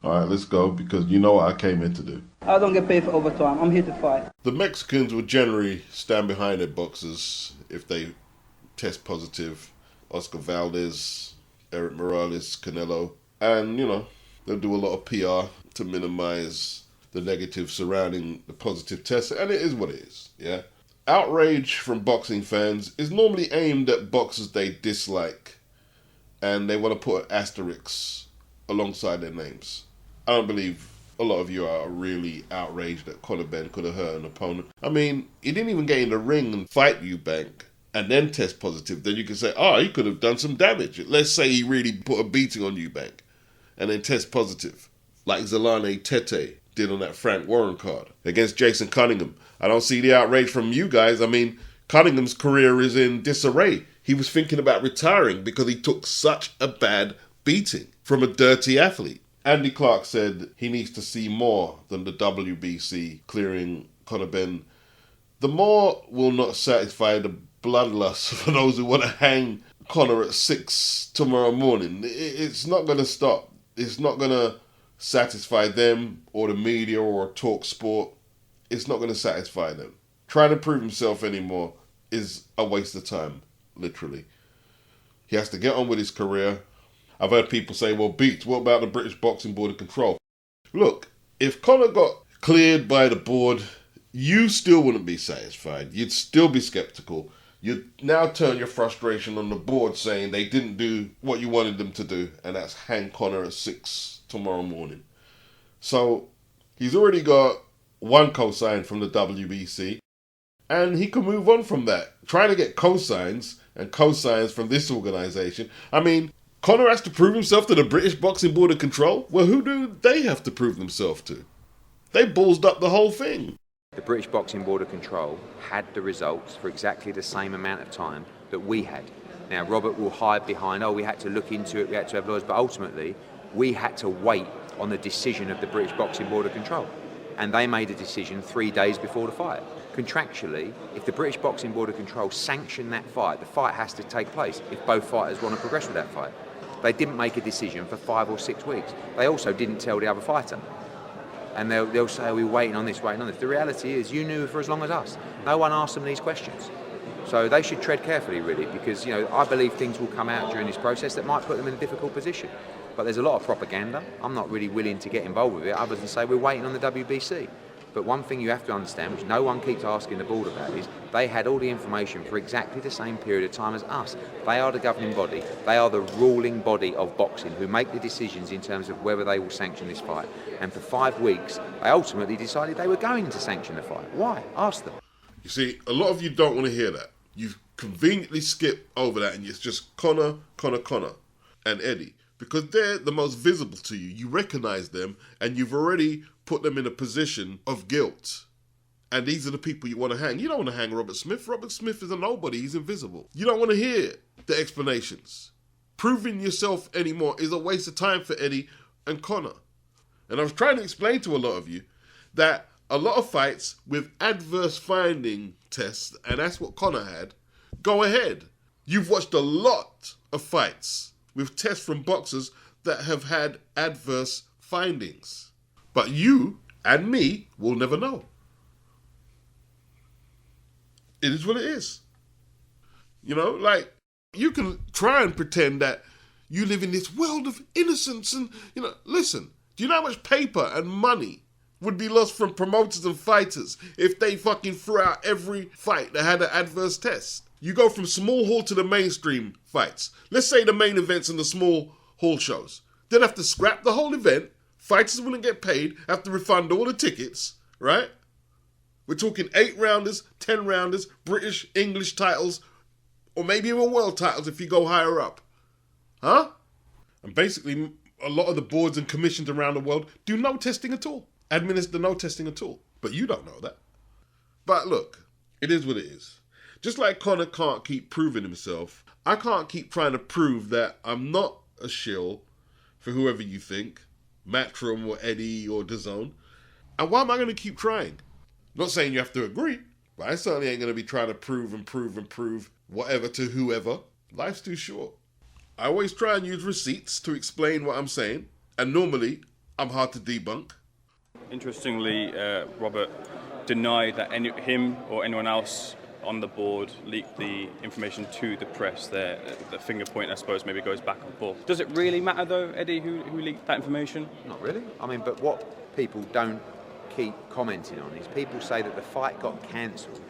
All right, let's go, because you know what I came in to do. I don't get paid for overtime. I'm here to fight. The Mexicans will generally stand behind their boxers if they test positive. Oscar Valdez, Eric Morales, Canelo. And, you know, they'll do a lot of PR to minimize the negative surrounding the positive test. And it is what it is, yeah? Outrage from boxing fans is normally aimed at boxers they dislike. And they want to put asterisks alongside their names. I don't believe a lot of you are really outraged that Conor Benn could have hurt an opponent. I mean, he didn't even get in the ring and fight Eubank and then test positive. Then you can say, oh, he could have done some damage. Let's say he really put a beating on Eubank and then test positive, like Zolane Tete did on that Frank Warren card against Jason Cunningham. I don't see the outrage from you guys. I mean, Cunningham's career is in disarray. He was thinking about retiring because he took such a bad beating from a dirty athlete. Andy Clark said he needs to see more than the WBC clearing Conor Benn. The more will not satisfy the bloodlust for those who want to hang Conor at 6 tomorrow morning. It's not going to stop. It's not going to satisfy them or the media or Talk Sport. It's not going to satisfy them. Trying to prove himself anymore is a waste of time, literally. He has to get on with his career. I've heard people say, well, Beats, what about the British Boxing Board of Control? Look, if Conor got cleared by the board, you still wouldn't be satisfied. You'd still be sceptical. You'd now turn your frustration on the board saying they didn't do what you wanted them to do, and that's hang Conor at 6 tomorrow morning. So he's already got one cosign from the WBC, and he can move on from that. Trying to get cosigns and cosigns from this organisation. I mean, Conor has to prove himself to the British Boxing Board of Control? Well, who do they have to prove themselves to? They ballsed up the whole thing. The British Boxing Board of Control had the results for exactly the same amount of time that we had. Now, Robert will hide behind, oh, we had to look into it, we had to have lawyers, but ultimately, we had to wait on the decision of the British Boxing Board of Control. And they made a decision 3 days before the fight. Contractually, if the British Boxing Board of Control sanctioned that fight, the fight has to take place if both fighters want to progress with that fight. They didn't make a decision for 5 or 6 weeks. They also didn't tell the other fighter. And they'll say, oh, we're waiting on this, waiting on this. The reality is, you knew for as long as us. No one asked them these questions. So they should tread carefully, really, because, you know, I believe things will come out during this process that might put them in a difficult position. But there's a lot of propaganda. I'm not really willing to get involved with it, other than say we're waiting on the WBC. But one thing you have to understand, which no one keeps asking the board about, is they had all the information for exactly the same period of time as us. They are the governing body. They are the ruling body of boxing who make the decisions in terms of whether they will sanction this fight. And for 5 weeks, they ultimately decided they were going to sanction the fight. Why? Ask them. You see, a lot of you don't want to hear that. You've conveniently skipped over that, and it's just Conor, and Eddie. Because they're the most visible to you. You recognize them, and you've already put them in a position of guilt. And these are the people you want to hang. You don't want to hang Robert Smith. Robert Smith is a nobody. He's invisible. You don't want to hear the explanations. Proving yourself anymore is a waste of time for Eddie and Conor. And I was trying to explain to a lot of you that a lot of fights with adverse finding tests, and that's what Conor had, go ahead. You've watched a lot of fights with tests from boxers that have had adverse findings. But you and me will never know. It is what it is. You know, like, you can try and pretend that you live in this world of innocence and, you know, listen, do you know how much paper and money would be lost from promoters and fighters if they fucking threw out every fight that had an adverse test? You go from small hall to the mainstream fights. Let's say the main events and the small hall shows. They'd have to scrap the whole event. Fighters wouldn't get paid, have to refund all the tickets, right? We're talking 8-rounders, 10-rounders, British, English titles, or maybe even world titles if you go higher up. Huh? And basically, a lot of the boards and commissions around the world do no testing at all. Administer no testing at all. But you don't know that. But look, it is what it is. Just like Conor can't keep proving himself, I can't keep trying to prove that I'm not a shill for whoever you think, Matchroom or Eddie or DAZN. And why am I going to keep trying? Not saying you have to agree, but I certainly ain't going to be trying to prove whatever to whoever. Life's too short. I always try and use receipts to explain what I'm saying, and normally I'm hard to debunk. Interestingly, Robert denied that him or anyone else on the board leaked the information to the press. The finger point, I suppose, maybe goes back and forth. Does it really matter, though, Eddie, who leaked that information? Not really. I mean, but what people don't keep commenting on is people say that the fight got cancelled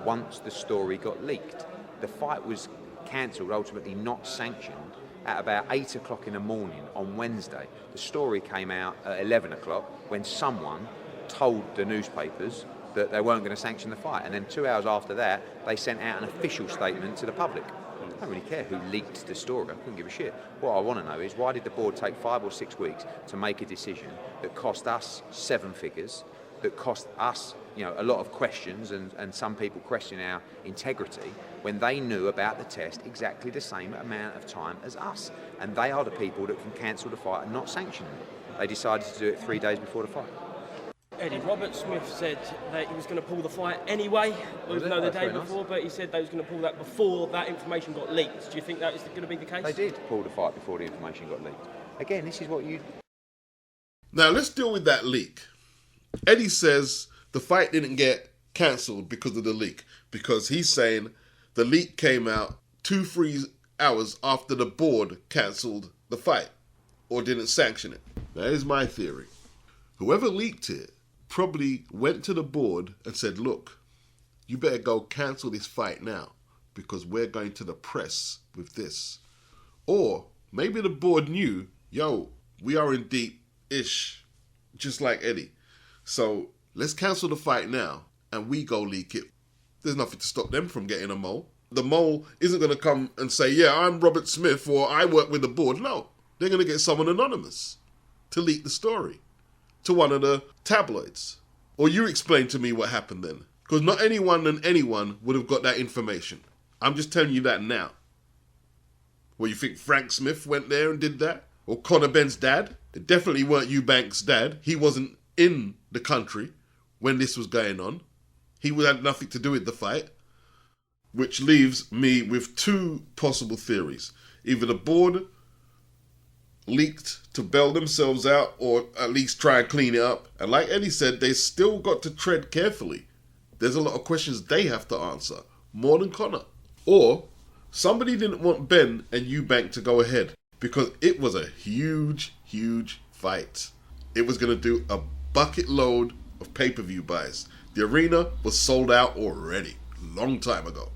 once the story got leaked. The fight was cancelled, ultimately not sanctioned, at about 8 o'clock in the morning on Wednesday. The story came out at 11 o'clock when someone told the newspapers that they weren't going to sanction the fight. And then 2 hours after that, they sent out an official statement to the public. I don't really care who leaked the story. I couldn't give a shit. What I want to know is, why did the board take 5 or 6 weeks to make a decision that cost us 7 figures, that cost us, a lot of questions and some people questioning our integrity, when they knew about the test exactly the same amount of time as us? And they are the people that can cancel the fight and not sanction it. They decided to do it 3 days before the fight. Eddie, Robert Smith said that he was going to pull the fight anyway, even though the day before, but he said they was going to pull that before that information got leaked. Do you think that is going to be the case? They did pull the fight before the information got leaked. Again, this is what you... Now, let's deal with that leak. Eddie says the fight didn't get cancelled because of the leak, because he's saying the leak came out 2-3 hours after the board cancelled the fight or didn't sanction it. That is my theory. Whoever leaked it probably went to the board and said, look, you better go cancel this fight now because we're going to the press with this. Or maybe the board knew, we are in deep-ish, just like Eddie. So let's cancel the fight now and we go leak it. There's nothing to stop them from getting a mole. The mole isn't going to come and say, yeah, I'm Robert Smith or I work with the board. No, they're going to get someone anonymous to leak the story to one of the tabloids. Or you explain to me what happened then. Because not anyone and anyone would have got that information. I'm just telling you that now. Well, you think Frank Smith went there and did that? Or Conor Benn's dad? It definitely weren't Eubank's dad. He wasn't in the country when this was going on. He had nothing to do with the fight. Which leaves me with 2 possible theories. Either the board leaked to bail themselves out or at least try and clean it up. And like Eddie said, they still got to tread carefully. There's a lot of questions they have to answer, more than Conor. Or somebody didn't want Ben and Eubank to go ahead because it was a huge, huge fight. It was going to do a bucket load of pay-per-view buys. The arena was sold out already, long time ago.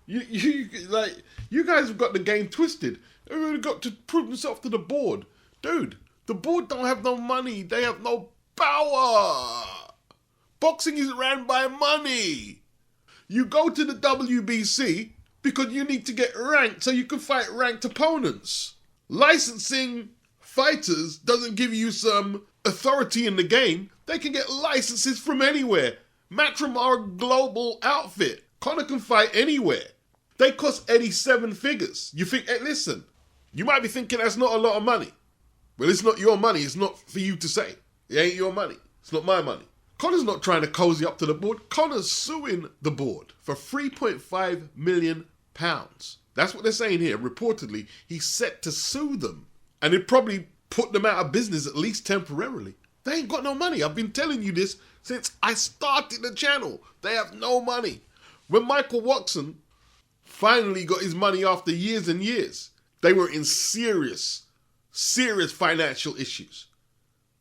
You guys have got the game twisted. Everybody got to prove themselves to the board. Dude, the board don't have no money. They have no power. Boxing is ran by money. You go to the WBC because you need to get ranked so you can fight ranked opponents. Licensing fighters doesn't give you some authority in the game. They can get licenses from anywhere. Matchroom are a global outfit. Conor can fight anywhere. They cost Eddie 7 figures. You think, hey, listen, you might be thinking that's not a lot of money. Well, it's not your money. It's not for you to say. It ain't your money. It's not my money. Conor's not trying to cozy up to the board. Conor's suing the board for £3.5 million. That's what they're saying here. Reportedly, he's set to sue them. And it probably put them out of business, at least temporarily. They ain't got no money. I've been telling you this since I started the channel. They have no money. When Michael Watson finally got his money after years and years, they were in serious financial issues.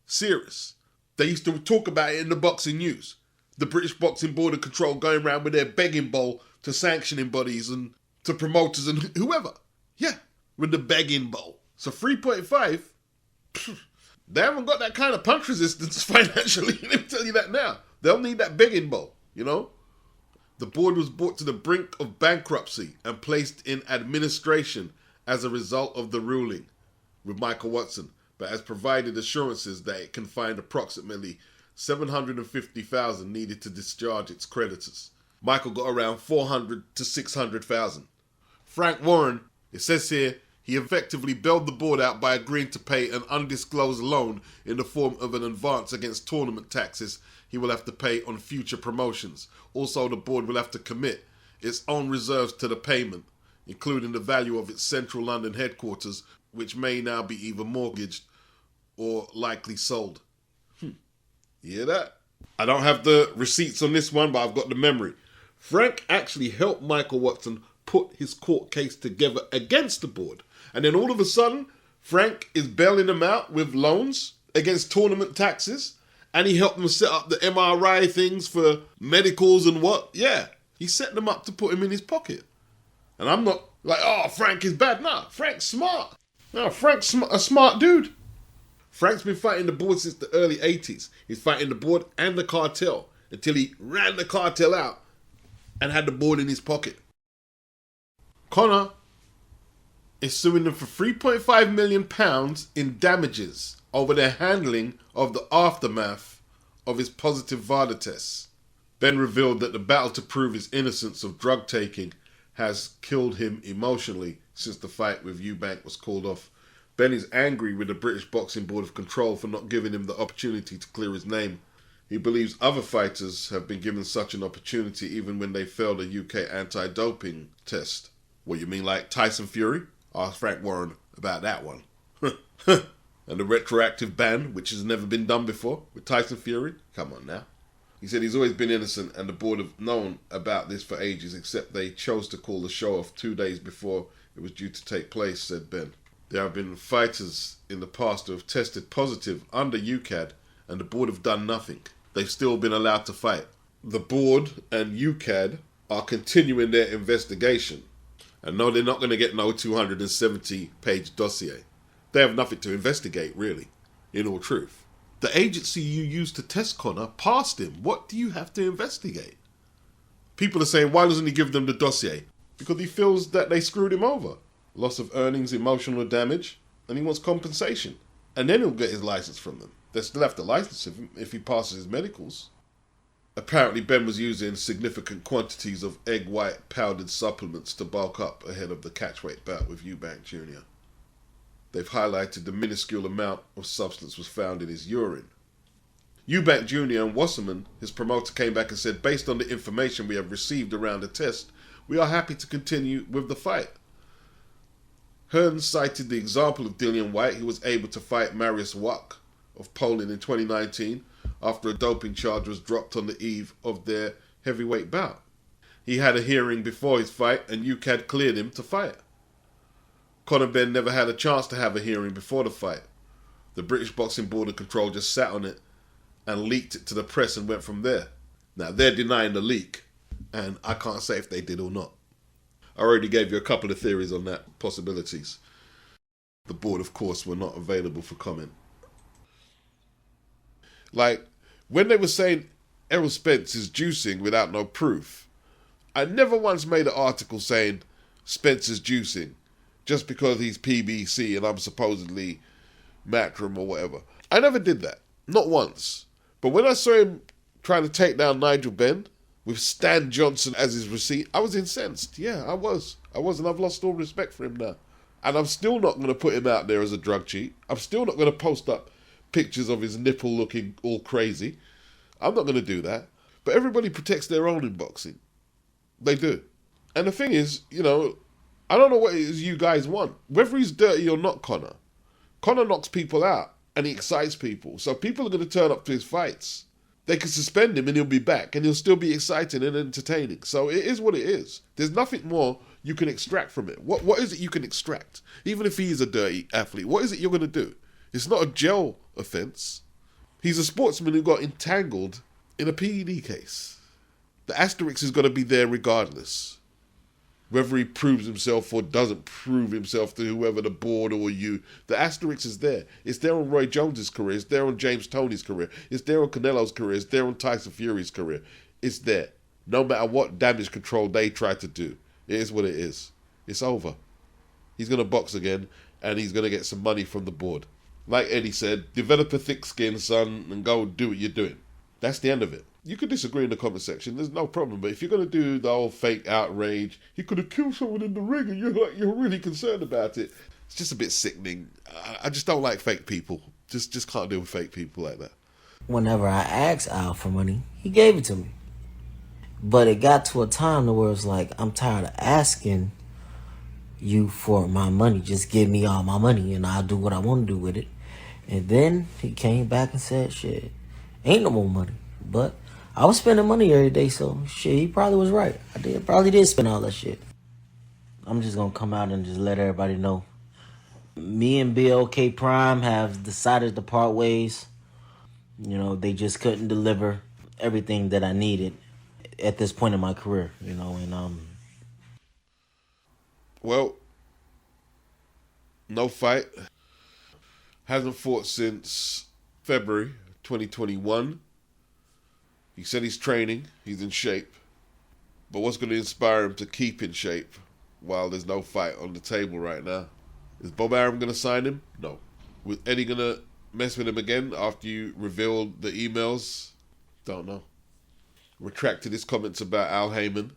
Serious. They used to talk about it in the boxing news. The British Boxing Board of Control going around with their begging bowl to sanctioning bodies and to promoters and whoever. Yeah, with the begging bowl. So 3.5, they haven't got that kind of punch resistance financially. Let me tell you that now. They'll need that begging bowl, you know? The board was brought to the brink of bankruptcy and placed in administration as a result of the ruling with Michael Watson, but has provided assurances that it can find approximately $750,000 needed to discharge its creditors. Michael got around $400,000 to $600,000. Frank Warren, it says here, he effectively bailed the board out by agreeing to pay an undisclosed loan in the form of an advance against tournament taxes he will have to pay on future promotions. Also, the board will have to commit its own reserves to the payment, including the value of its central London headquarters, which may now be either mortgaged or likely sold. You hear that? I don't have the receipts on this one, but I've got the memory. Frank actually helped Michael Watson put his court case together against the board. And then all of a sudden, Frank is bailing them out with loans against tournament taxes. And he helped them set up the MRI things for medicals and what. Yeah, he set them up to put him in his pocket. And I'm not like, oh, Frank is bad. Nah, Frank's smart. No, Frank's a smart dude. Frank's been fighting the board since the early 80s. He's fighting the board and the cartel until he ran the cartel out and had the board in his pocket. Conor is suing them for £3.5 million in damages over their handling of the aftermath of his positive VADA tests. Ben revealed that the battle to prove his innocence of drug taking has killed him emotionally since the fight with Eubank was called off. Ben is angry with the British Boxing Board of Control for not giving him the opportunity to clear his name. He believes other fighters have been given such an opportunity even when they failed a UK anti-doping test. What, you mean like Tyson Fury? Asked Frank Warren about that one. And the retroactive ban, which has never been done before with Tyson Fury? Come on now. He said he's always been innocent and the board have known about this for ages, except they chose to call the show off 2 days before it was due to take place, said Ben. There have been fighters in the past who have tested positive under UCAD and the board have done nothing. They've still been allowed to fight. The board and UCAD are continuing their investigation. And no, they're not going to get no 270-page dossier. They have nothing to investigate, really, in all truth. The agency you used to test Conor passed him. What do you have to investigate? People are saying, why doesn't he give them the dossier? Because he feels that they screwed him over. Loss of earnings, emotional damage, and he wants compensation. And then he'll get his license from them. They still have to license him if he passes his medicals. Apparently Ben was using significant quantities of egg white powdered supplements to bulk up ahead of the catchweight bout with Eubank Jr. They've highlighted the minuscule amount of substance was found in his urine. Eubank Jr. and Wasserman, his promoter, came back and said, based on the information we have received around the test, we are happy to continue with the fight. Hearn cited the example of Dillian Whyte, who was able to fight Mariusz Wach of Poland in 2019 after a doping charge was dropped on the eve of their heavyweight bout. He had a hearing before his fight and UCAD cleared him to fight. Conor Benn never had a chance to have a hearing before the fight. The British Boxing Board of Control just sat on it and leaked it to the press and went from there. Now, they're denying the leak, and I can't say if they did or not. I already gave you a couple of theories on that, possibilities. The board, of course, were not available for comment. Like, when they were saying Errol Spence is juicing without no proof, I never once made an article saying Spence is juicing just because he's PBC and I'm supposedly Matchroom or whatever. I never did that. Not once. But when I saw him trying to take down Nigel Benn with Stan Johnson as his receipt, I was incensed. Yeah, I was. And I've lost all respect for him now. And I'm still not going to put him out there as a drug cheat. I'm still not going to post up pictures of his nipple looking all crazy. I'm not going to do that. But everybody protects their own in boxing. They do. And the thing is, you know, I don't know what it is you guys want. Whether he's dirty or not, Conor knocks people out and he excites people. So people are going to turn up to his fights. They can suspend him and he'll be back and he'll still be exciting and entertaining. So it is what it is. There's nothing more you can extract from it. What is it you can extract? Even if he is a dirty athlete, what is it you're going to do? It's not a jail offence. He's a sportsman who got entangled in a PED case. The asterisk is going to be there regardless. Whether he proves himself or doesn't prove himself to whoever the board or you, the asterisk is there. It's there on Roy Jones's career. It's there on James Toney's career. It's there on Canelo's career. It's there on Tyson Fury's career. It's there. No matter what damage control they try to do, it is what it is. It's over. He's going to box again and he's going to get some money from the board. Like Eddie said, develop a thick skin, son, and go do what you're doing. That's the end of it. You can disagree in the comment section, there's no problem, but if you're going to do the whole fake outrage, he could have killed someone in the ring and you're really concerned about it, it's just a bit sickening. I just don't like fake people. Just can't deal with fake people like that. Whenever I asked Al for money, he gave it to me. But it got to a time where it was like, I'm tired of asking you for my money. Just give me all my money and I'll do what I want to do with it. And then he came back and said, shit, ain't no more money. But I was spending money every day, so shit, he probably was right. Probably did spend all that shit. I'm just gonna come out and just let everybody know. Me and BLK Prime have decided to part ways. You know, they just couldn't deliver everything that I needed at this point in my career, you know, and Well, no fight. Hasn't fought since February 2021. He said he's training, he's in shape. But what's going to inspire him to keep in shape while there's no fight on the table right now? Is Bob Arum going to sign him? No. Was Eddie going to mess with him again after you revealed the emails? Don't know. Retracted his comments about Al Heyman.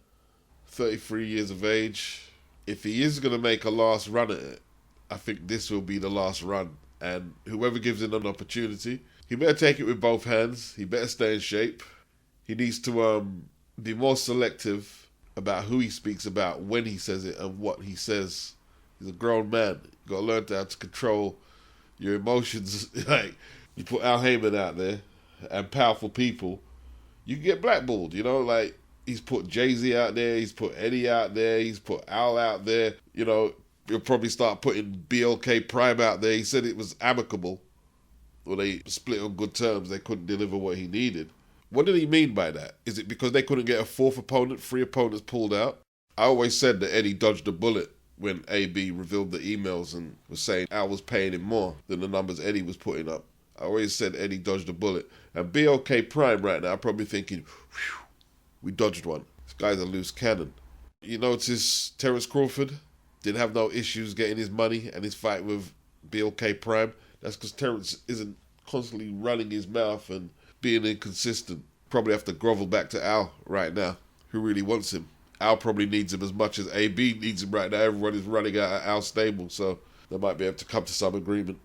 33 years of age. If he is going to make a last run at it, I think this will be the last run. And whoever gives him an opportunity, he better take it with both hands. He better stay in shape. He needs to be more selective about who he speaks about, when he says it, and what he says. He's a grown man. You've got to learn how to control your emotions. Like, you put Al Heyman out there and powerful people, you can get blackballed, you know? Like, he's put Jay-Z out there, he's put Eddie out there, he's put Al out there. You know, he'll probably start putting BLK Prime out there. He said it was amicable, or they split on good terms. They couldn't deliver what he needed. What did he mean by that? Is it because they couldn't get a fourth opponent, 3 opponents pulled out? I always said that Eddie dodged a bullet when AB revealed the emails and was saying Al was paying him more than the numbers Eddie was putting up. I always said Eddie dodged a bullet. And BLK Prime right now, probably thinking, whew, we dodged one. This guy's a loose cannon. You notice Terence Crawford didn't have no issues getting his money and his fight with BLK Prime. That's because Terence isn't constantly running his mouth and being inconsistent. Probably have to grovel back to Al right now, who really wants him. Al probably needs him as much as AB needs him right now. Everyone is running out of Al's stable, so they might be able to come to some agreement.